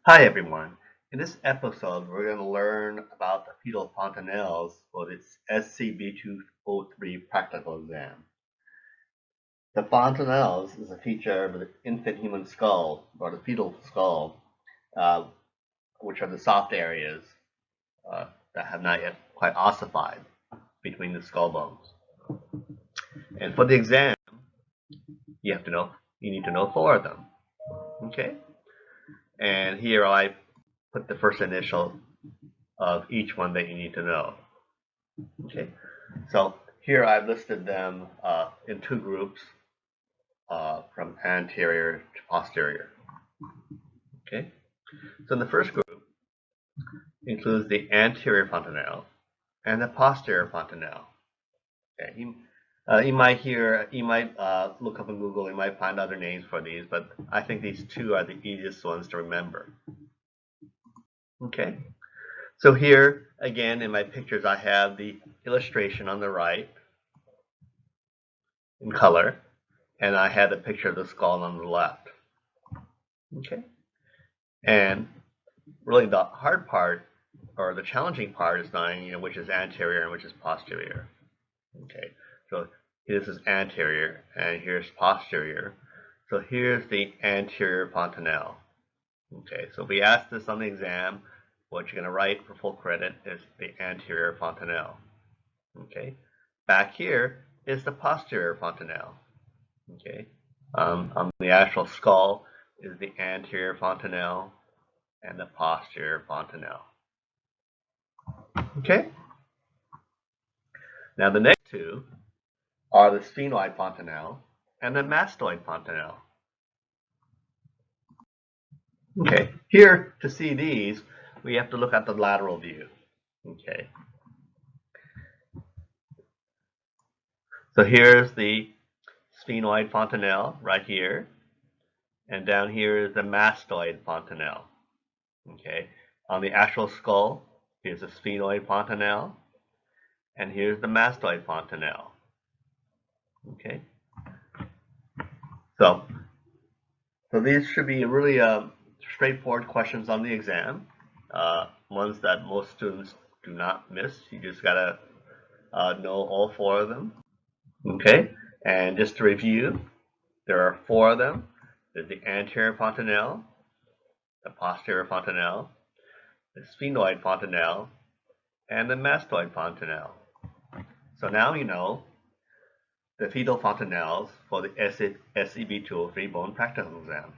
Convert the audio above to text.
Hi everyone. In this episode, we're going to learn about the fetal fontanelles for this SCB 203 practical exam. The fontanelles is a feature of the infant human skull, or the fetal skull, uh, which are the soft areas that have not yet quite ossified between the skull bones. And for the exam, you need to know four of them. Okay? And here I put the first initial of each one that you need to know. Okay, so here I've listed them in two groups from anterior to posterior. Okay, so the first group includes the anterior fontanelle and the posterior fontanelle. Okay, you might look up in Google, you might find other names for these, but I think these two are the easiest ones to remember. Okay, so here again in my pictures I have the illustration on the right in color, and I had a picture of the skull on the left. Okay, and really the hard part or the challenging part is knowing which is anterior and which is posterior. Okay, so this is anterior and here's posterior. So here's the anterior fontanelle. Okay, so if we ask this on the exam, what you're going to write for full credit is the anterior fontanelle. Okay, back here is the posterior fontanelle. Okay, on the actual skull is the anterior fontanelle and the posterior fontanelle. Okay, now the next two are the sphenoid fontanelle and the mastoid fontanelle. Okay, here to see these, we have to look at the lateral view. Okay, so here's the sphenoid fontanelle right here, and down here is the mastoid fontanelle. Okay, on the actual skull, here's the sphenoid fontanelle, and here's the mastoid fontanelle. Okay, so these should be really straightforward questions on the exam, ones that most students do not miss. You just gotta know all four of them. Okay, and just to review, there are four of them. There's the anterior fontanelle, the posterior fontanelle, the sphenoid fontanelle, and the mastoid fontanelle. So now you know the fetal fontanelles for the SCB 203 bone practical exam.